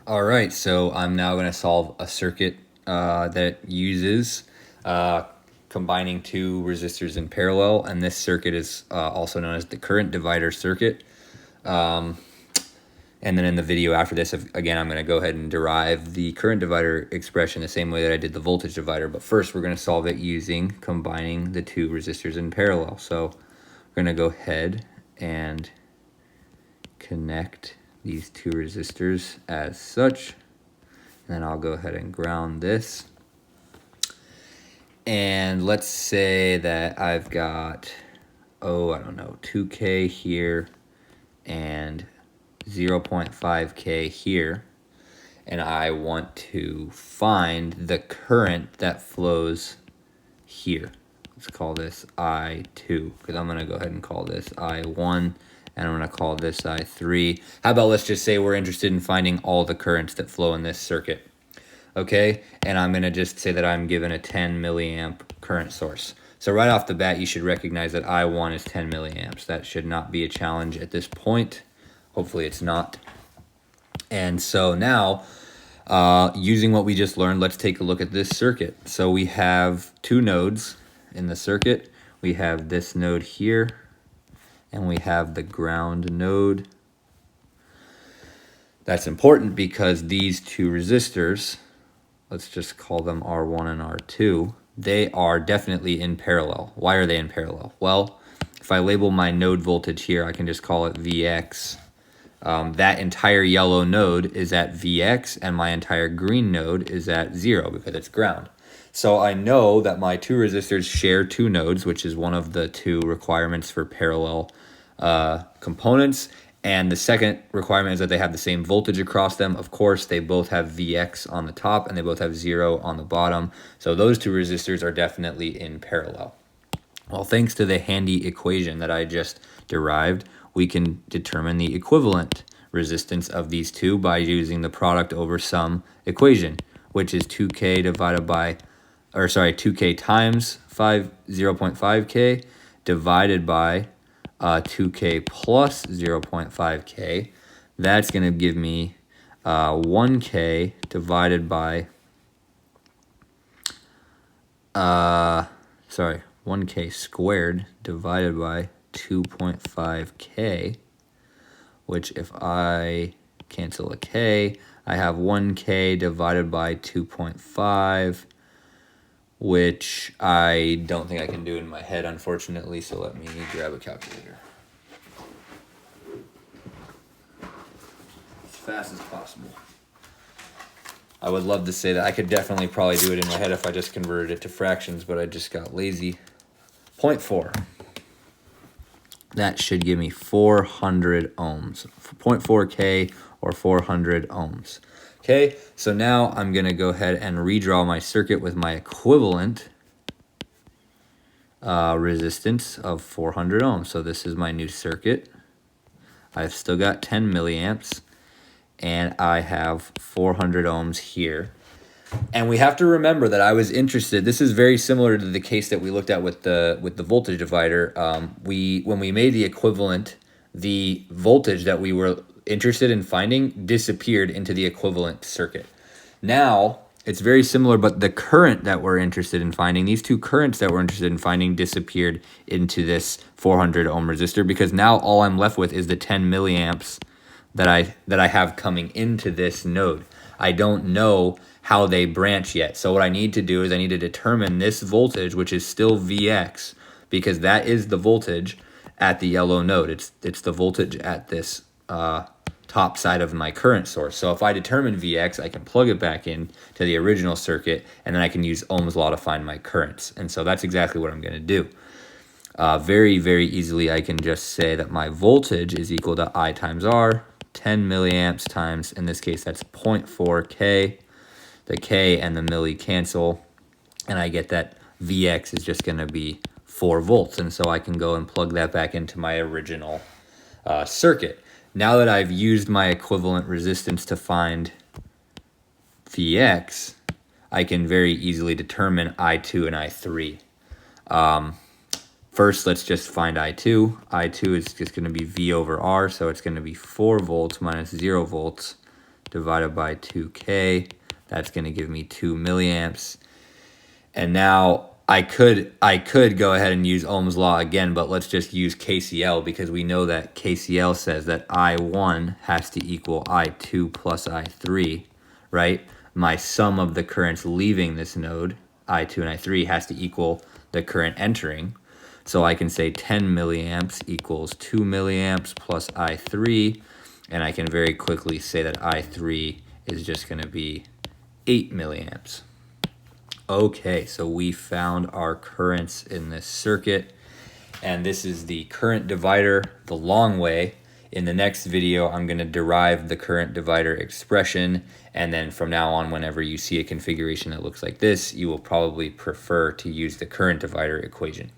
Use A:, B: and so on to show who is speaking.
A: All right, so I'm now going to solve a circuit that uses combining two resistors in parallel, and this circuit is also known as the current divider circuit. And then in the video after this, again, I'm going to go ahead and derive the current divider expression the same way that I did the voltage divider. But first, we're going to solve it using combining the two resistors in parallel. So we're going to go ahead and connect these two resistors as such. And then I'll go ahead and ground this. And let's say that I've got, I don't know, 2K here and 0.5K here. And I want to find the current that flows here. Let's call this I2, because I'm going to go ahead and call this I1, and I'm going to call this I3. How about let's just say we're interested in finding all the currents that flow in this circuit. Okay, and I'm going to just say that I'm given a 10 milliamp current source. So right off the bat, you should recognize that I1 is 10 milliamps. That should not be a challenge at this point. Hopefully it's not. And so now, using what we just learned, let's take a look at this circuit. So we have two nodes in the circuit. We have this node here, and we have the ground node. That's important because these two resistors, let's just call them R1 and R2, they are definitely in parallel. Why are they in parallel? Well, if I label my node voltage here, I can just call it Vx. That entire yellow node is at Vx, and my entire green node is at 0 because it's ground. So I know that my two resistors share two nodes, which is one of the two requirements for parallel components. And the second requirement is that they have the same voltage across them. Of course, they both have Vx on the top and they both have 0 on the bottom. So those two resistors are definitely in parallel. Well, thanks to the handy equation that I just derived, we can determine the equivalent resistance of these two by using the product over sum equation, which is 2K divided by, 2K times 0.5K divided by 2K plus 0.5K. That's going to give me 1K divided by, 1K squared divided by 2.5K, which if I cancel a K, I have 1K divided by 2.5, which I don't think I can do in my head, unfortunately, so let me grab a calculator. As fast as possible. I would love to say that I could definitely probably do it in my head if I just converted it to fractions, but I just got lazy. 0.4. That should give me 400 ohms. 0.4K or 400 ohms. Okay, so now I'm going to go ahead and redraw my circuit with my equivalent resistance of 400 ohms. So this is my new circuit. I've still got 10 milliamps, and I have 400 ohms here. And we have to remember that I was interested. This is very similar to the case that we looked at with the voltage divider. When we made the equivalent, the voltage that we were interested in finding disappeared into the equivalent circuit. Now it's very similar, but the current that we're interested in finding, these two currents that we're interested in finding, disappeared into this 400 ohm resistor, because now all I'm left with is the 10 milliamps that I have coming into this node. I don't know how they branch yet. So what I need to do is I need to determine this voltage, which is still Vx, because that is the voltage at the yellow node. It's the voltage at this top side of my current source. So if I determine Vx, I can plug it back in to the original circuit, and then I can use Ohm's law to find my currents. And so that's exactly what I'm going to do. Very, very easily, I can just say that my voltage is equal to I times R, 10 milliamps times, in this case, that's 0.4K. The K and the milli cancel, and I get that Vx is just going to be 4 volts. And so I can go and plug that back into my original circuit. Now that I've used my equivalent resistance to find Vx, I can very easily determine I2 and I3. First, let's just find I2. I2 is just going to be V over R, so it's going to be 4 volts minus 0 volts divided by 2K. That's going to give me 2 milliamps. And now I could go ahead and use Ohm's law again, but let's just use KCL because we know that KCL says that I1 has to equal I2 plus I3, right? My sum of the currents leaving this node, I2 and I3, has to equal the current entering. So I can say 10 milliamps equals 2 milliamps plus I3, and I can very quickly say that I3 is just going to be 8 milliamps. Okay, so we found our currents in this circuit, and this is the current divider the long way. In the next video, I'm going to derive the current divider expression, and then from now on, whenever you see a configuration that looks like this, you will probably prefer to use the current divider equation.